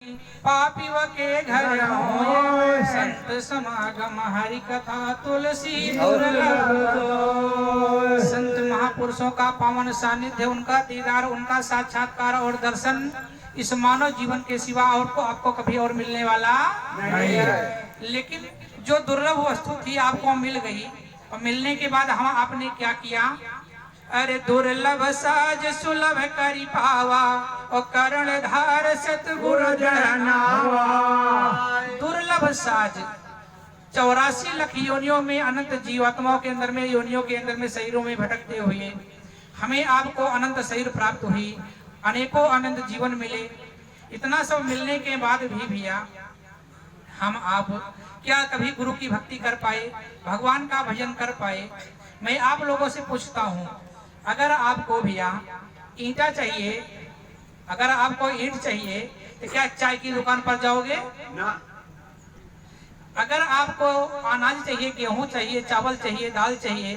पापी व के घर होए संत समागम हरि कथा तुलसी संत महापुरुषों का पावन सानिध्य, उनका दीदार, उनका साक्षात्कार और दर्शन इस मानव जीवन के सिवा और को आपको कभी और मिलने वाला नहीं है। लेकिन जो दुर्लभ वस्तु थी आपको मिल गई, और मिलने के बाद हम आपने क्या किया? अरे दुर्लभ साज सुलभ करी पावा और करण धार सतगुरु जनावा। दुर्लभ साज 84 लाख योनियों में, अनंत जीवात्माओं के अंदर में, योनियों के अंदर में, शरीरों में भटकते हुए हमें आपको अनंत शरीर प्राप्त हुई, अनेकों अनंत जीवन मिले। इतना सब मिलने के बाद भी भैया हम आप क्या कभी गुरु की भक्ति कर पाए, भगवान का भजन कर पाए? मैं आप लोगों से पूछता हूँ, अगर आपको भैया ईंटा चाहिए, अगर आपको ईंट चाहिए तो क्या चाय की दुकान पर जाओगे ना? अगर आपको अनाज चाहिए, गेहूं चाहिए, चावल चाहिए, दाल चाहिए,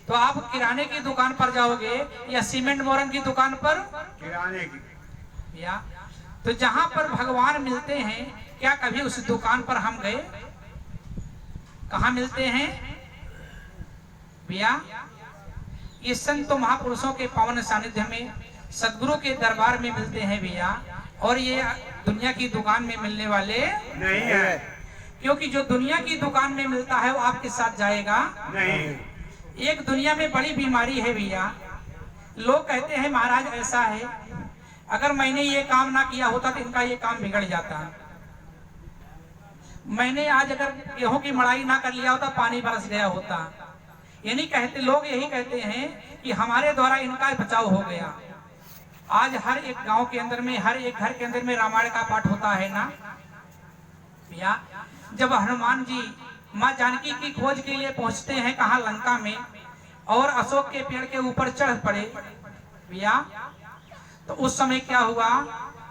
तो आप किराने की दुकान पर जाओगे या सीमेंट मोरन की दुकान पर? किराने की। या तो जहां पर भगवान मिलते हैं, क्या कभी उस दुकान पर हम गए? कहाँ मिलते हैं भैया? ये संत महापुरुषों के पावन सानिध्य में, सदगुरु के दरबार में मिलते हैं भैया। और ये दुनिया की दुकान में मिलने वाले नहीं है, क्योंकि जो दुनिया की दुकान में मिलता है वो आपके साथ जाएगा नहीं। एक दुनिया में बड़ी बीमारी है भैया, लोग कहते हैं महाराज ऐसा है, अगर मैंने ये काम ना किया होता तो इनका ये काम बिगड़ जाता। मैंने आज अगर गेहूं की मड़ाई ना कर लिया होता, पानी बरस गया होता। यानी कहते लोग यही कहते हैं कि हमारे द्वारा इनका बचाव हो गया। आज हर एक गांव के अंदर में, हर एक घर के अंदर में रामायण का पाठ होता है ना भैया। जब हनुमान जी माँ जानकी की खोज के लिए पहुंचते हैं कहाँ, लंका में, और अशोक के पेड़ के ऊपर चढ़ पड़े भैया, तो उस समय क्या हुआ?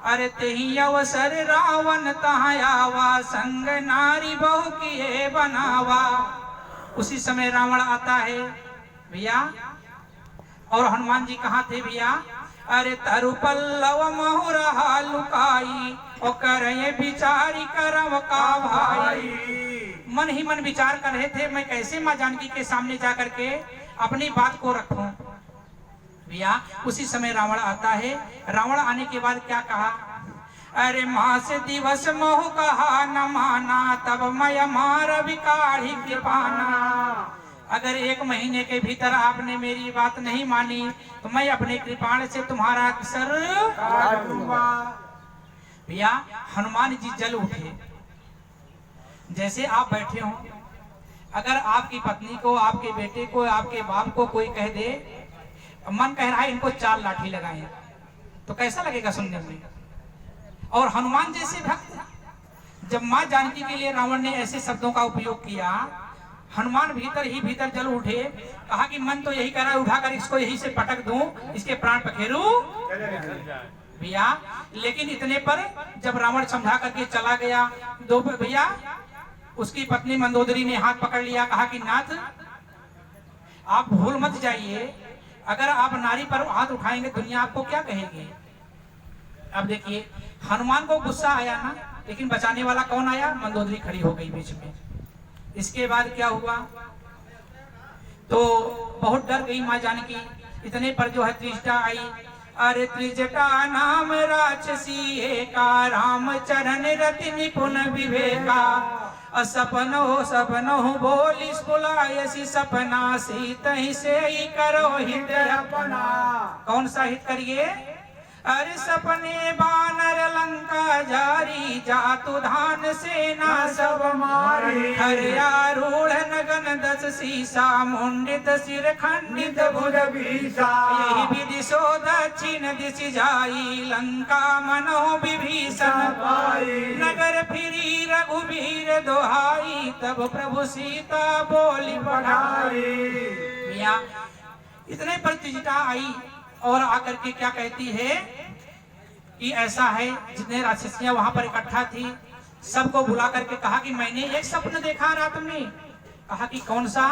अरे तेही अवसर रावण तहाँ आवा, संग नारी बहु किए बनावा। उसी समय रावण आता है भैया, और हनुमान जी कहाँ थे भैया? अरे तरु पल्लव महुरहा लुकाई, और करे विचारी करम का भाई। मन ही मन विचार कर रहे थे, मैं कैसे माँ जानकी के सामने जा करके अपनी बात को रखूं भैया। उसी समय रावण आता है। रावण आने के बाद क्या कहा? अरे मास दिवस मोह कहा न माना, तब मैं मार विकाढ़ी कृपाना। अगर 1 महीने के भीतर आपने मेरी बात नहीं मानी तो मैं अपने कृपाण से तुम्हारा सर काटूंगा। भैया हनुमान जी जल उठे। जैसे आप बैठे हो, अगर आपकी पत्नी को, आपके बेटे को, आपके बाप को कोई कह दे, मन कह रहा है इनको 4 लाठी लगाएं, तो कैसा लगेगा सुनने में? और हनुमान जैसे भक्त, जब माँ जानकी के लिए रावण ने ऐसे शब्दों का उपयोग किया, हनुमान भीतर ही भीतर जल उठे। कहा कि मन तो यही कर रहा है, उठाकर इसको यही से पटक दूं, इसके प्राण पखेरू भैया। लेकिन इतने पर जब रावण समझा करके चला गया, दो भैया उसकी पत्नी मंदोदरी ने हाथ पकड़ लिया, कहा कि नाथ आप भूल मत जाइए, अगर आप नारी पर हाथ उठाएंगे दुनिया आपको क्या कहेगी? अब देखिए हनुमान को गुस्सा आया ना, लेकिन बचाने वाला कौन आया? मंदोदरी खड़ी हो गई बीच में। इसके बाद क्या हुआ? तो बहुत डर गई माँ जानकी। इतने पर जो है त्रिजटा आई। अरे त्रिजटा नाम राक्षसी का, राम चरण रति निपुण विवेका। सपनो सपनो बोली बुलायसी, सपना सीतहि से ही करो हित अपना। कौन सा हित करिए? अरे सपने बानर लंका जारी, जातु धान सेना सब मारी। हरियारूढ़ नगन 10 सीसा, मुंडित सिर खंडित भुज बीसा। यही विधि सो दक्षिण दिश जाई, लंका मनो विभीषण पाई। नगर फिरी रघुबीर दोहाई, तब प्रभु सीता बोली बढ़ाई। मियां इतने पर त्रिजटा आई और आकर के क्या कहती है कि ऐसा है, जितने राक्षसियां वहां पर इकट्ठा थी सबको बुला करके कहा कि मैंने एक स्वप्न देखा रात में। कहा कि कौन सा?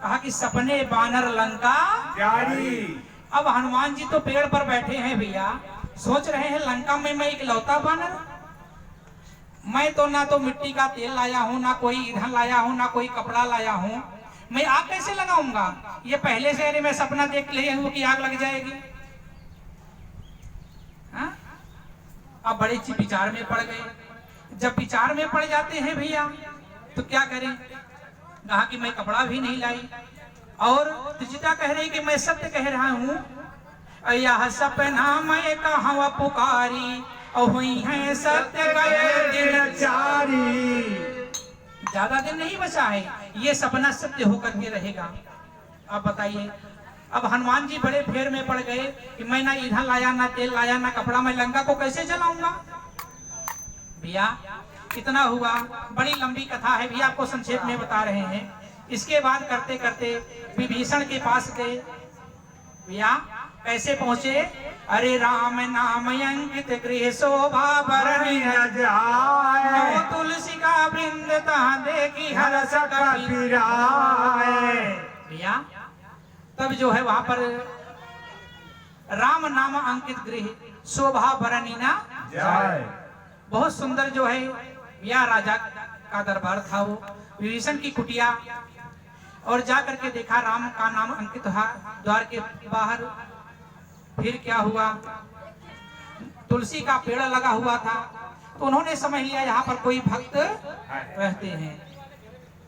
कहा कि सपने बानर लंका जारी। अब हनुमान जी तो पेड़ पर बैठे हैं भैया, सोच रहे हैं लंका में मैं इकलौता बानर, मैं तो ना तो मिट्टी का तेल लाया हूँ, ना कोई ईंधन लाया हूँ, ना कोई कपड़ा लाया हूँ, मैं आग कैसे लगाऊंगा? ये पहले से अरे मैं सपना देख लिए हूँ कि आग लग जाएगी। हाँ? अब बड़े विचार में पड़ गए। जब विचार में पड़ जाते हैं भैया तो क्या करें? कहा कि मैं कपड़ा भी नहीं लाई, और त्रिजटा कह रही कि मैं सत्य कह रहा हूँ, यह सपना मैं कहाँ पुकारी, और हुई है सत्य गए दिन चारी। ज्यादा दिन नहीं बचा है, ये सपना सत्य होकर के रहेगा। अब बताइए, अब हनुमान जी बड़े फेर में पड़ गए कि मैं ना ईंधन लाया, ना तेल लाया, ना कपड़ा, मैं लंका को कैसे जलाऊंगा? भैया इतना हुआ, बड़ी लंबी कथा है भैया, आपको संक्षेप में बता रहे हैं। इसके बाद करते करते विभीषण के पास गए। भैया कैसे पहुंचे? अरे राम नाम अंकित गृह शोभा बरनी न जाए, तुलसी का वृंद तहाँ देखी हर्ष कबीराए। भैया तब जो है वहां पर राम नाम अंकित गृह शोभा बरनी न जाए, बहुत सुंदर जो है या राजा का दरबार था वो, विभीषण की कुटिया, और जा करके देखा राम का नाम अंकित था द्वार के बाहर। फिर क्या हुआ? तुलसी का पेड़ लगा हुआ था, तो उन्होंने समझ लिया यहाँ पर कोई भक्त रहते हैं।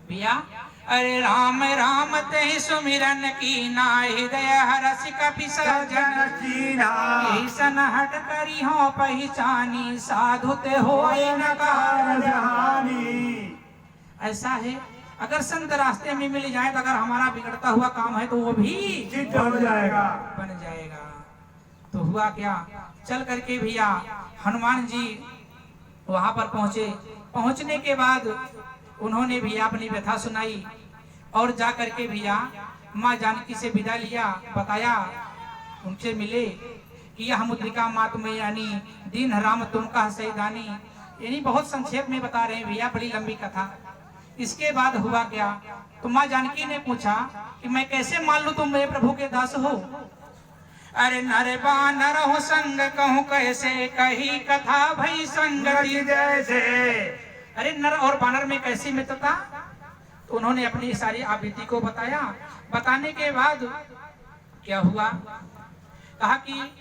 भैया अरे राम राम ते सुमिरन कीना, हृदय हरस कपि सजन कीना, ऐसन हट करी हो पहचानी, साधु ते होए न कारहानी। ऐसा है, अगर संत रास्ते में मिल जाए तो अगर हमारा बिगड़ता हुआ काम है तो वो भी बन जाएगा। तो हुआ क्या? चल करके भैया हनुमान जी वहां पर पहुंचे। पहुंचने के बाद उन्होंने भैया अपनी व्यथा सुनाई, और जा करके भैया माँ जानकी से विदा लिया, बताया, उनसे मिले कि यह मुद्रिका मात में यानी दीन राम तुम का सैदानी, यानी बहुत संक्षेप में बता रहे हैं भैया, बड़ी लंबी कथा। इसके बाद हुआ क्या? तो माँ जानकी ने पूछा कि मैं कैसे मान लूं तुम मेरे प्रभु के दास हो? अरे नर बानर हो संग कहूं कैसे, कही कथा भई संगति जैसे। अरे नर और बानर में कैसी मित्रता? तो उन्होंने अपनी सारी आबिती को बताया। बताने के बाद क्या हुआ? कहा कि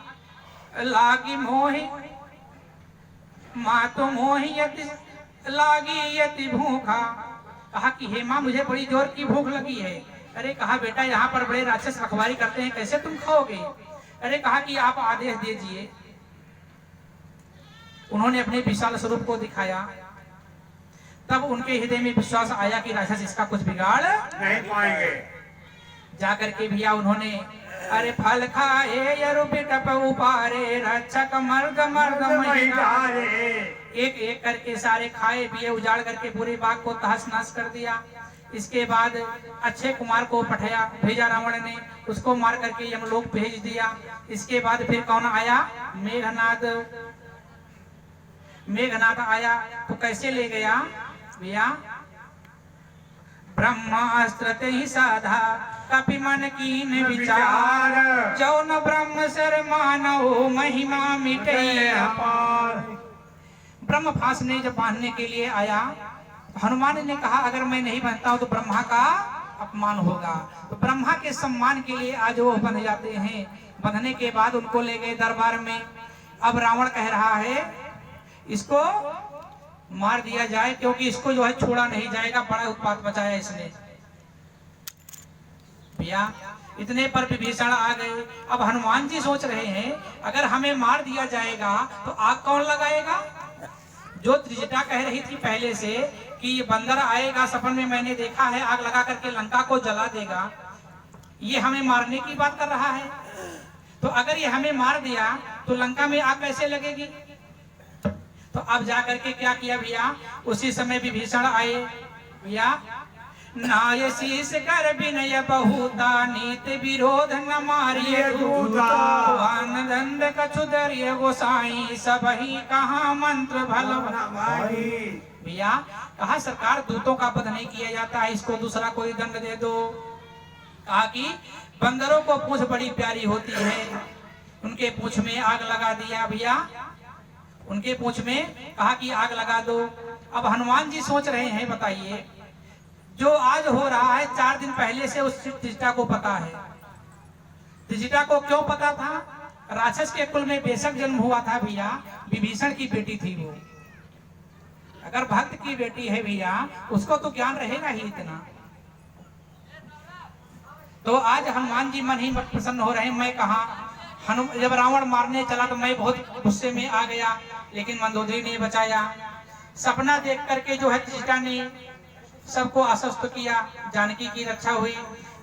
लागी मोहि माँ तो मोहि यति लागी यति भूखा। कहा कि हे माँ मुझे बड़ी जोर की भूख लगी है। अरे कहा बेटा यहाँ पर बड़े राक्षस रखवारी करते हैं, कैसे तुम खाओगे? अरे कहा कि आप आदेश दीजिए। उन्होंने अपने विशाल स्वरूप को दिखाया, तब उनके हृदय में विश्वास आया कि राक्षस इसका कुछ बिगाड़ नहीं पाएंगे। जाकर के भैया उन्होंने अरे फल खाए यरु बिटप उपारे, रक्षक मर्द मर्द महिलारे। एक एक करके सारे खाए पिए, उजाड़ करके पूरे बाग को तहस नहस कर दिया। इसके बाद अक्षय कुमार को पठाया, भेजा रावण ने, उसको मार करके यमलोक भेज दिया। इसके बाद फिर कौन आया? मेघनाद आया। तो कैसे ले गया भैया? ब्रह्मास्त्र ते ही साधा, कपि मन कीन विचार, जौन ब्रह्म सर मानव महिमा मिटे अपार। ब्रह्म फांसने जब बांधने के लिए आया, हनुमान ने कहा अगर मैं नहीं बनता हूं तो ब्रह्मा का अपमान होगा। तो ब्रह्मा के सम्मान के लिए आज वो बन जाते हैं। बंधने के बाद उनको ले गए दरबार में। अब रावण कह रहा है इसको मार दिया जाए, क्योंकि इसको जो है छोड़ा नहीं जाएगा, बड़ा उत्पात मचाया इसने। भैया इतने पर विभीषण आ गए। अब हनुमान जी सोच रहे हैं अगर हमें मार दिया जाएगा तो आग कौन लगाएगा? जो त्रिजटा कह रही थी पहले से कि ये बंदर आएगा, सपन में मैंने देखा है, आग लगा करके लंका को जला देगा, ये हमें मारने की बात कर रहा है। तो अगर ये हमें मार दिया तो लंका में आग कैसे लगेगी? तो अब जाकर के क्या किया भैया? उसी समय विभीषण आए। भैया नाय शीस कर विनय बहुता, नीत विरोध न मारिय दूता, आनंद कछु दरिय गोसाई, सबही कहा मंत्र भल भाई। भैया कहा सरकार दूतों का वध नहीं किया जाता है, इसको दूसरा कोई दंड दे दो। कहा कि बंदरों को पूंछ बड़ी प्यारी होती है, उनके पूंछ में आग लगा दिया। भैया उनके पूंछ में कहा कि आग लगा दो। अब हनुमान जी सोच रहे हैं, बताइए, जो आज हो रहा है 4 दिन पहले से उस त्रिजटा को पता है। त्रिजटा को क्यों पता था? राक्षस के कुल में बेशक जन्म हुआ था भैया, विभीषण की बेटी थी वो। अगर भक्त की बेटी है भैया, उसको तो ज्ञान रहेगा ही इतना। तो आज हनुमान जी मन ही मत प्रसन्न हो रहे हैं। मैं कहा जब रावण मारने चला तो मैं बहुत गुस्से में आ गया, लेकिन मंदोदरी ने बचाया। सपना देख करके जो है त्रिजटा ने सबको आश्वस्त किया, जानकी की रक्षा हुई।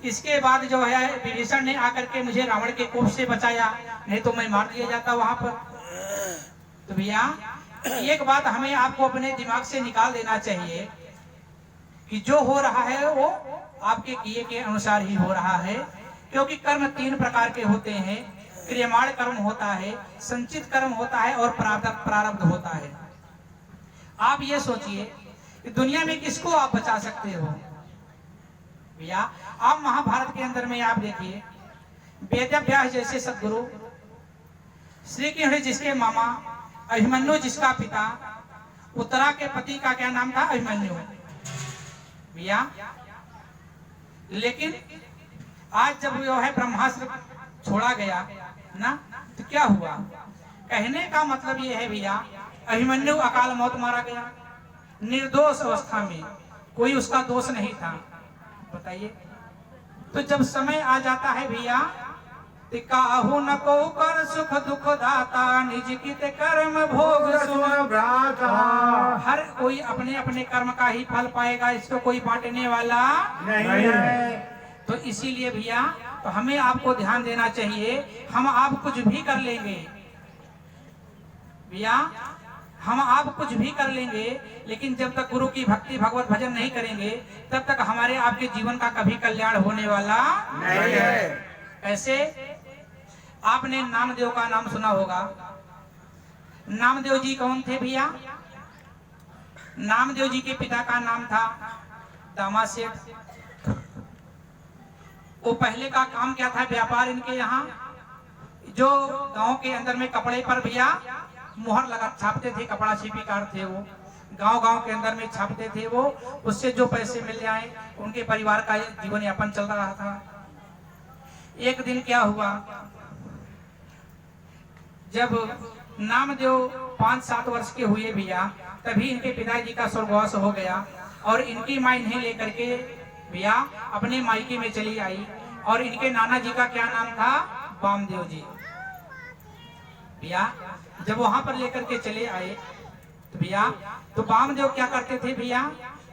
इसके बाद जो है विभीषण ने आकर के मुझे रावण के कोप से बचाया, नहीं तो मैं मार दिया जाता वहां पर। तो भैया एक बात हमें आपको अपने दिमाग से निकाल देना चाहिए कि जो हो रहा है वो आपके किए के अनुसार ही हो रहा है, क्योंकि कर्म 3 प्रकार के होते हैं। क्रियमाण कर्म होता है, संचित कर्म होता है और प्रारब्ध होता है। आप ये सोचिए कि दुनिया में किसको आप बचा सकते हो भैया? आप महाभारत के अंदर में आप देखिए, वेदव्यास जैसे सदगुरु, श्री कृष्ण जिसके मामा, अभिमन्यु जिसका पिता, उत्तरा के पति का क्या नाम था? अभिमन्यु भैया। लेकिन आज जब जो है ब्रह्मास्त्र छोड़ा गया ना, तो क्या हुआ? कहने का मतलब ये है भैया, अभिमन्यु अकाल मौत मारा गया, निर्दोष अवस्था में, कोई उसका दोष नहीं था। बताइए, तो जब समय आ जाता है भैया, काहू न को कर सुख दुख दाता, निज कित कर्म भोग सुभ्राता। हर कोई अपने अपने कर्म का ही फल पाएगा, इसको कोई बांटने वाला नहीं है। तो इसीलिए भैया, तो हमें आपको ध्यान देना चाहिए। हम आप कुछ भी कर लेंगे भैया, हम आप कुछ भी कर लेंगे, लेकिन जब तक गुरु की भक्ति भगवत भजन नहीं करेंगे, तब तक हमारे आपके जीवन का कभी कल्याण होने वाला नहीं है। ऐसे आपने नामदेव का नाम सुना होगा। नामदेव जी कौन थे भैया? नामदेव जी के पिता का नाम था दामा सेठ। वो पहले का काम क्या था? व्यापार इनके यहाँ जो गांव के अंदर में कपड़े पर भैया मुहर लगा छापते थे, कपड़ा छिपीकार थे वो, गांव के अंदर में छापते थे वो। उससे जो पैसे मिल जाए उनके परिवार का जीवन यापन चल रहा था। एक दिन क्या हुआ, जब नामदेव 5-7 वर्ष के हुए भैया, तभी इनके पिताजी का स्वर्गवास हो गया और इनकी माँ इन्हें लेकर के भैया अपने मायके में चली आई। और इनके नाना जी का क्या नाम था? वामदेव जी भैया। जब वहां पर लेकर के चले आए तो भैया, तो वामदेव क्या करते थे भैया?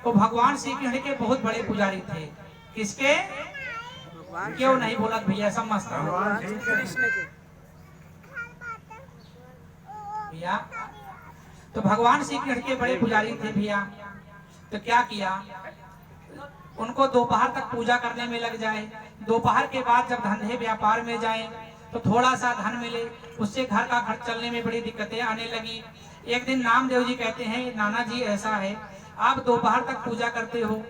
वो भगवान श्री कृष्ण के बहुत बड़े पुजारी थे। किसके? क्यों नहीं बोला भैया? समझता भैया, तो भगवान श्री कृष्ण के बड़े पुजारी थे भैया। तो क्या किया, उनको दोपहर तक पूजा करने में लग जाए। दोपहर के बाद जब धंधे व्यापार में जाएं तो थोड़ा सा धन मिले, उससे घर का खर्च चलने में बड़ी दिक्कतें आने लगी। एक दिन नामदेव जी कहते हैं, नाना जी ऐसा है, आप दोपहर तक पूजा करते हो,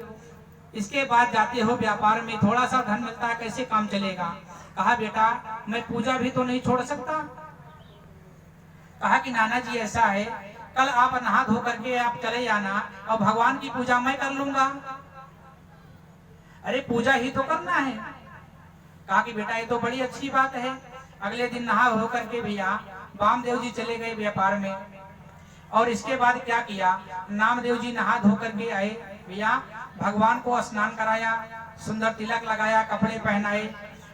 इसके बाद जाते हो व्यापार में, थोड़ा सा धन मिलता है, कैसे काम चलेगा? कहा बेटा, मैं पूजा भी तो नहीं छोड़ सकता। कहा कि नाना जी ऐसा है, कल आप नहा धो करके आप चले जाना और भगवान की पूजा मैं कर लूंगा। अरे पूजा ही तो करना है। कहा कि बेटा ये तो बड़ी अच्छी बात है। अगले दिन नहा हो करके भैया वामदेव जी चले गए व्यापार में। और इसके बाद क्या किया, नामदेव जी नहा धो करके आए भैया, भगवान को स्नान कराया, सुंदर तिलक लगाया, कपड़े पहनाए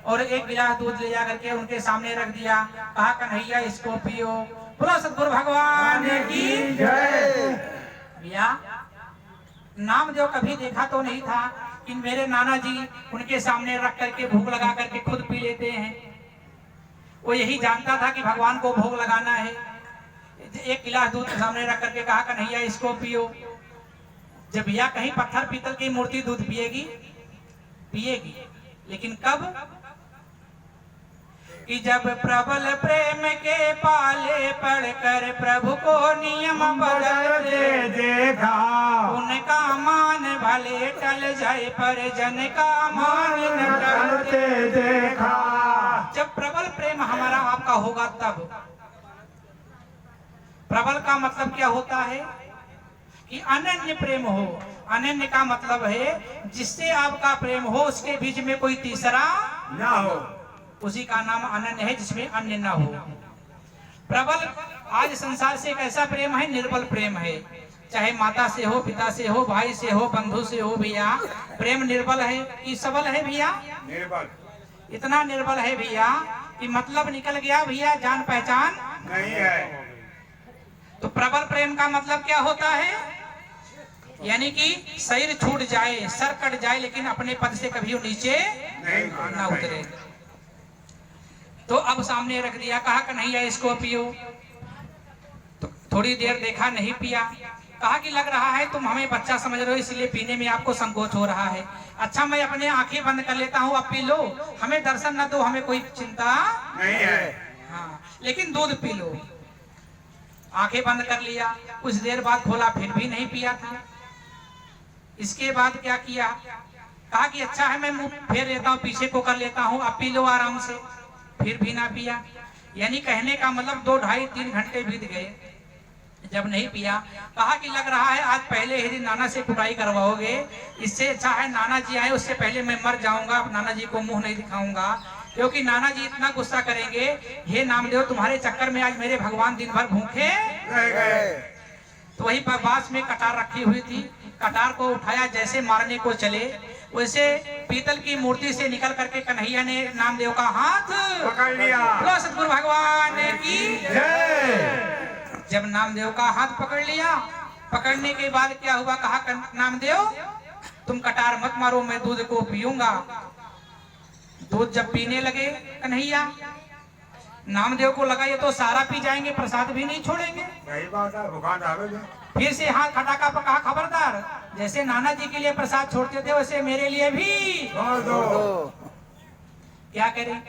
और एक गिलास दूध ले जा करके उनके सामने रख दिया। कहा कन्हैया इसको पियो। बोलो सतगुरु भगवान की जय। भैया नामदेव कभी देखा तो नहीं था कि मेरे नाना जी उनके सामने रख करके भूख लगा करके खुद पी लेते हैं। वो यही जानता था कि भगवान को भोग लगाना है। एक गिलास दूध सामने रख करके कहा कन्हैया इसको पियो। जब भैया कहीं पत्थर पीतल की मूर्ति दूध पिएगी? पिएगी, लेकिन कब? कि जब प्रबल प्रेम के पाले पढ़कर प्रभु को नियम बदलते देखा, उनका मान भले टल जाए पर जन का मान न टलते देखा। जब प्रबल प्रेम हमारा आपका होगा तब। प्रबल का मतलब क्या होता है कि अनन्य प्रेम हो। अनन्य का मतलब है जिससे आपका प्रेम हो उसके बीच में कोई तीसरा ना हो, उसी का नाम अनन्य है, जिसमें अन्य ना हो। प्रबल आज संसार से एक ऐसा प्रेम है, निर्बल प्रेम है। चाहे माता से हो, पिता से हो, भाई से हो, बंधु से हो, भैया प्रेम निर्बल है कि सबल है भैया? निर्बल। इतना निर्बल है भैया कि मतलब निकल गया भैया, जान पहचान नहीं है। तो प्रबल प्रेम का मतलब क्या होता है? यानी कि शरीर छूट जाए, सर कट जाए, लेकिन अपने पद से कभी वो नीचे नहीं ना उतरे। तो अब सामने रख दिया, कहा कन्हैया इसको पियो। तो थोड़ी देर देखा, नहीं पिया। कहा कि लग रहा है तुम हमें बच्चा समझ रहे हो, इसलिए पीने में आपको संकोच हो रहा है। अच्छा मैं अपने आंखें बंद कर लेता हूँ, अब पी लो, हमें दर्शन न दो, हमें कोई चिंता नहीं है। हाँ, लेकिन दूध पी लो। आंखें बंद कर लिया, कुछ देर बाद खोला, फिर भी नहीं पिया था। इसके बाद क्या किया? कहा कि अच्छा है मैं मुंह फेर लेता हूँ, पीछे को कर लेता हूँ, अब पी लो आराम से। फिर भी ना पिया। यानी कहने का मतलब 2, 2.5, 3 घंटे बीत गए, जब नहीं पिया। कहा कि लग रहा है आज पहले ही दिन नाना से कुटाई करवाओगे, इससे अच्छा है नाना जी आए उससे पहले मैं मर जाऊंगा। अब नाना जी को मुंह नहीं दिखाऊंगा, क्योंकि नाना जी इतना गुस्सा करेंगे, हे नामदेव तुम्हारे चक्कर में आज मेरे भगवान दिन भर भूखे रह गए। तो वही बांस में कटार रखी हुई थी, कटार को उठाया, जैसे मारने को चले वैसे पीतल की मूर्ति से निकल करके कन्हैया ने नामदेव का हाथ पकड़ लिया। बोलो सतगुरु भगवान की जय। जब नामदेव का हाथ पकड़ लिया, पकड़ने के बाद क्या हुआ? कहा नामदेव तुम कटार मत मारो, मैं दूध को पीऊंगा। दूध जब पीने लगे कन्हैया, नामदेव को लगा ये तो सारा पी जाएंगे, प्रसाद भी नहीं छोड़ेंगे। सही बात है, बुखार आवेगा। फिर से हाथ खटाका पर कहा खबरदार, जैसे नाना जी के लिए प्रसाद छोड़ते थे वैसे मेरे लिए भी छोड़ दो। क्या करें?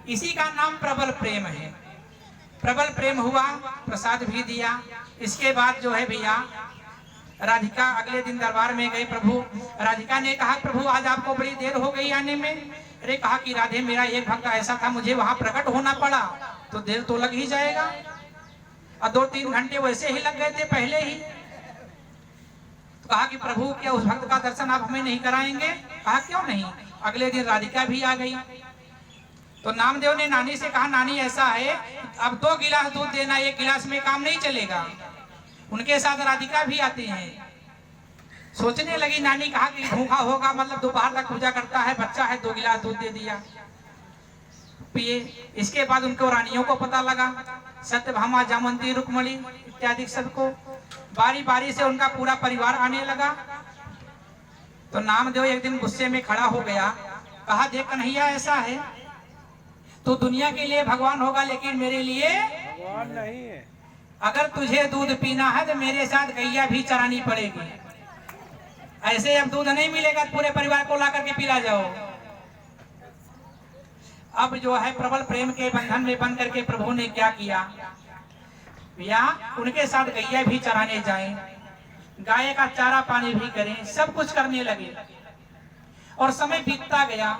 इसी का नाम प्रबल प्रेम है। प्रबल प्रेम हुआ, प्रसाद भी दिया। इसके बाद जो है भैया राधिका अगले दिन दरबार में गए। प्रभु राधिका ने कहा प्रभु आज आपको बड़ी देर हो गई आने में। अरे कहा कि राधे मेरा एक भक्त ऐसा था, मुझे वहां प्रकट होना पड़ा, तो देर तो लग ही जाएगा। और 2-3 घंटे वैसे ही लग गए थे पहले ही। तो कहा कि प्रभु क्या उस भक्त का दर्शन आप हमें नहीं कराएंगे? कहा क्यों नहीं। अगले दिन राधिका भी आ गई। तो नामदेव ने नानी से कहा नानी ऐसा है, अब 2 गिलास दूध देना, 1 गिलास में काम नहीं चलेगा। उनके साथ राधिका भी आती हैं। सोचने लगी नानी, कहा कि भूखा होगा, मतलब दोपहर तक पूजा करता है, बच्चा है, 2 गिलास दूध दे दिया, पिए। इसके बाद उनको रानियों को पता लगा, सत्यभामा, जामवंती, रुक्मणी इत्यादि सबको बारी बारी से उनका पूरा परिवार आने लगा। तो नामदेव एक दिन गुस्से में खड़ा हो गया। कहा देख कन्हैया ऐसा है, तू दुनिया के लिए भगवान होगा लेकिन मेरे लिए भगवान नहीं है। अगर तुझे दूध पीना है तो मेरे साथ गैया भी चरानी पड़ेगी। ऐसे अब दूध नहीं मिलेगा, पूरे परिवार को ला करके पिला जाओ। अब जो है प्रबल प्रेम के बंधन में बंध करके प्रभु ने क्या किया भैया, उनके साथ गैया भी चराने जाएं, गाय का चारा पानी भी करें, सब कुछ करने लगे। और समय बीतता गया।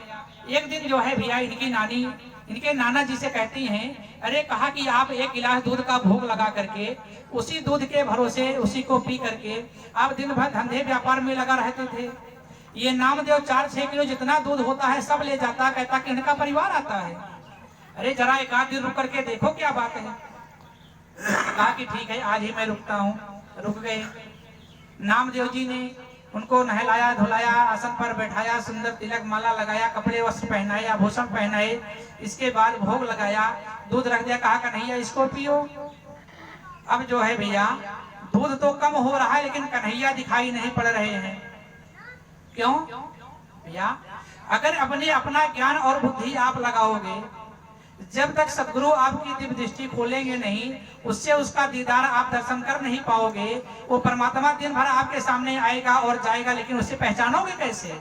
एक दिन जो है भैया इनकी नानी इनके नाना जी से कहती हैं, अरे कहा कि आप 1 गिलास दूध का भोग लगा करके उसी दूध के भरोसे उसी को पी करके आप दिन भर धंधे व्यापार में लगा रहते थे। ये नामदेव 4-6 किलो जितना दूध होता है सब ले जाता, कहता कि इनका परिवार आता है। अरे जरा 1 आध दिन रुक करके देखो क्या बात है। कहा कि ठीक है आज ही मैं रुकता हूँ। रुक गए। नामदेव जी ने उनको नहलाया धुलाया, आसन पर बैठाया, सुंदर तिलक माला लगाया, कपड़े वस्त्र पहनाए, आभूषण पहनाए। इसके बाद भोग लगाया, दूध रख दिया। कहा कन्हैया इसको पियो। अब जो है भैया दूध तो कम हो रहा है लेकिन कन्हैया दिखाई नहीं पड़ रहे हैं। क्यों भैया? अगर अपना ज्ञान और बुद्धि आप लगाओगे, जब तक सदगुरु आपकी दिव्य दृष्टि खोलेंगे नहीं, उससे उसका दीदार आप दर्शन कर नहीं पाओगे। वो परमात्मा दिन भर आपके सामने आएगा और जाएगा, लेकिन उससे पहचानोगे कैसे?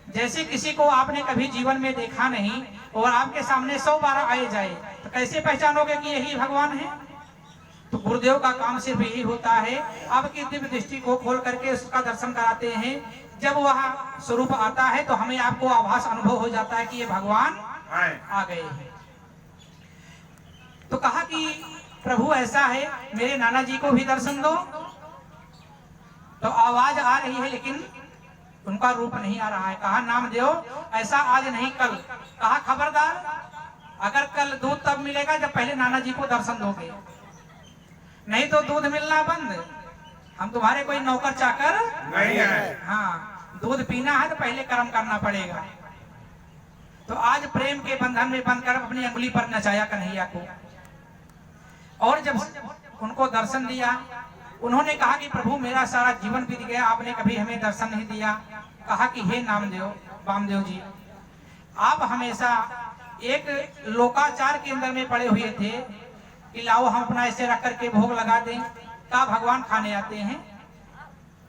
जैसे किसी को आपने कभी जीवन में देखा नहीं और आपके सामने 100 बार आए जाए, तो कैसे पहचानोगे कि यही भगवान है? तो गुरुदेव का काम सिर्फ यही होता है, आपकी दिव्य दृष्टि को खोल करके उसका दर्शन कराते हैं। जब वह स्वरूप आता है तो हमें आपको आभास अनुभव हो जाता है कि ये भगवान आ गए हैं। तो कहा कि प्रभु ऐसा है, मेरे नाना जी को भी दर्शन दो। तो आवाज आ रही है लेकिन उनका रूप नहीं आ रहा है। कहा नामदेव ऐसा आज नहीं कल। कहा खबरदार, अगर कल दूध तब मिलेगा जब पहले नाना जी को दर्शन दोगे, नहीं तो दूध मिलना बंद। हम तुम्हारे कोई नौकर चाकर नहीं है। हाँ, दूध पीना है तो पहले कर्म करना पड़ेगा। तो आज प्रेम के बंधन में बंधकर अपनी अंगुली पर नचाया कन्हैया को। और जब उनको दर्शन दिया, उन्होंने कहा कि प्रभु मेरा सारा जीवन बीत गया, आपने कभी हमें दर्शन नहीं दिया। कहा कि हे नामदेव, वामदेव जी, आप हमेशा एक लोकाचार के अंदर में पड़े हुए थे कि लाओ हम अपना ऐसे रख करके भोग लगा दें। का भगवान खाने आते हैं?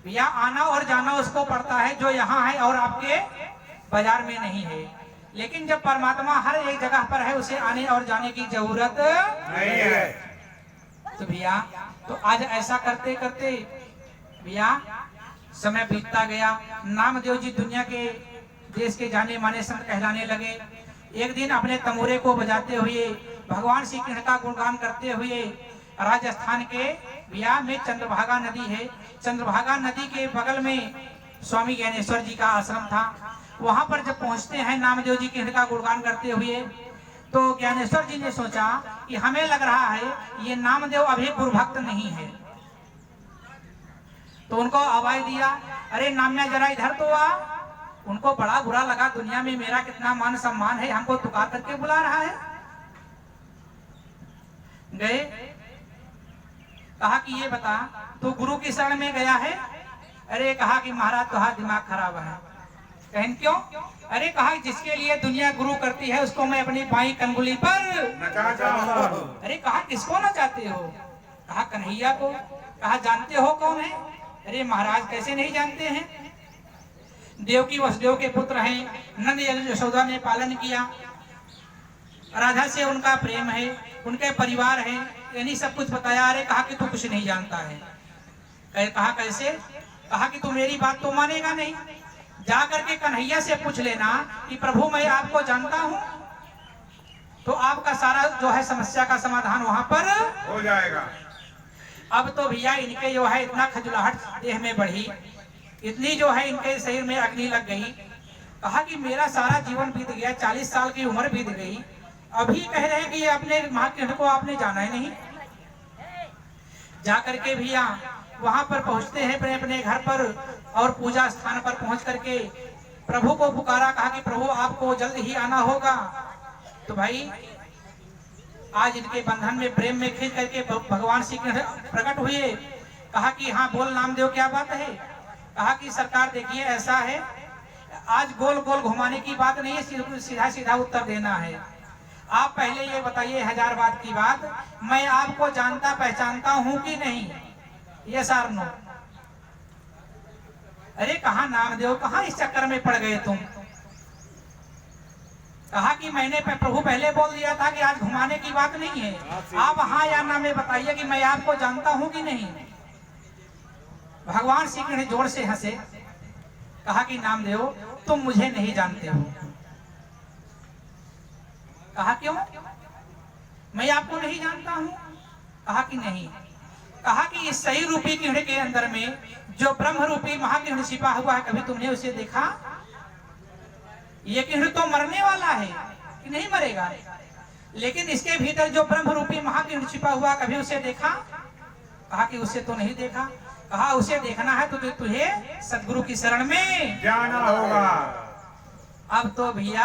या आना और जाना उसको पड़ता है जो यहाँ है और आपके बाजार में नहीं है। लेकिन जब परमात्मा हर एक जगह पर है, उसे आने और जाने की जरूरत नहीं है। तो भैया, तो आज ऐसा करते करते भैया समय बीतता गया। नामदेव जी दुनिया के देश के जाने माने संत कहलाने लगे। एक दिन अपने तमोरे को बजाते हुए, भगवान श्री कृष्ण का गुणगान करते हुए राजस्थान के भैया में चंद्रभागा नदी है। चंद्रभागा नदी के बगल में स्वामी ज्ञानेश्वर जी का आश्रम था। वहां पर जब पहुंचते हैं नामदेव जी कृष्ण का गुणगान करते हुए, तो ज्ञानेश्वर जी ने सोचा कि हमें लग रहा है ये नामदेव अभी गुरु भक्त नहीं है। तो उनको आवाज दिया, अरे नाम्या जरा इधर तो आ। उनको बड़ा बुरा लगा, दुनिया में मेरा कितना मान सम्मान है, हमको पुकार करके बुला रहा है। गए, कहा कि ये बता तू गुरु की शरण में गया है? अरे कहा कि महाराज तुम्हारा दिमाग खराब है। कहन क्यों? अरे कहा जिसके लिए दुनिया गुरु करती है उसको मैं अपनी बाई कंगुली पर नचाता हूं। अरे कहा किसको ना चाहते हो? कहा कन्हैया को। कहा जानते हो कौन है? अरे महाराज कैसे नहीं जानते हैं, देवकी वसुदेव के पुत्र हैं, नंद यशोदा ने पालन किया, राधा से उनका प्रेम है, उनके परिवार है, यानी सब कुछ बताया। अरे कहा कि तू कुछ नहीं जानता है। कहा कैसे? कहा कि तू मेरी बात तो मानेगा नहीं, जा करके कन्हैया से पूछ लेना कि प्रभु मैं आपको जानता हूँ, तो आपका सारा जो है समस्या का समाधान वहां पर हो जाएगा। अब तो भैया इनके जो है इतना खजुलाहट देह में बढ़ी, इतनी जो है इनके शरीर में अग्नि लग गई। कहा कि मेरा सारा जीवन बीत गया, 40 साल की उम्र बीत गई, अभी कह रहे हैं कि ये अपने महाकृष्ण को आपने जाना ही नहीं। जा करके भैया वहां पर पहुंचते हैं अपने अपने घर पर, और पूजा स्थान पर पहुंच करके प्रभु को पुकारा। कहा कि प्रभु आपको जल्द ही आना होगा। तो भाई आज इनके बंधन में प्रेम में खींच करके भगवान श्री कृष्ण प्रकट हुए। कहा कि हाँ बोल नामदेव क्या बात है? कहा कि सरकार देखिए ऐसा है, आज गोल गोल घुमाने की बात नहीं है, सीधा सीधा उत्तर देना है। आप पहले ये बताइए 1000 बात की बात, मैं आपको जानता पहचानता हूं कि नहीं? ये सार नो। अरे कहा नामदेव, कहा इस चक्कर में पड़ गए तुम? कहा कि मैंने प्रभु पहले बोल दिया था कि आज घुमाने की बात नहीं है, आप हाँ या ना में बताइए कि मैं आपको जानता हूं कि नहीं। भगवान श्री कृष्ण जोर से हंसे। कहा कि नामदेव तुम मुझे नहीं जानते हो। कहा क्यों? मैं आपको नहीं जानता हूं। कहा कि नहीं। कहा कि इस सही रूपी कृष्ण के अंदर में जो ब्रह्म रूपी महाकृष्ण छिपा हुआ है, कभी तुमने उसे देखा? ये कृष्ण तो मरने वाला है कि नहीं मरेगा, लेकिन इसके भीतर जो ब्रह्म रूपी महाकृष्ण छिपा हुआ, कभी उसे देखा? कहा कि उसे तो नहीं देखा। कहा उसे देखना है तो तुझे सदगुरु की शरण में जाना होगा। अब तो भैया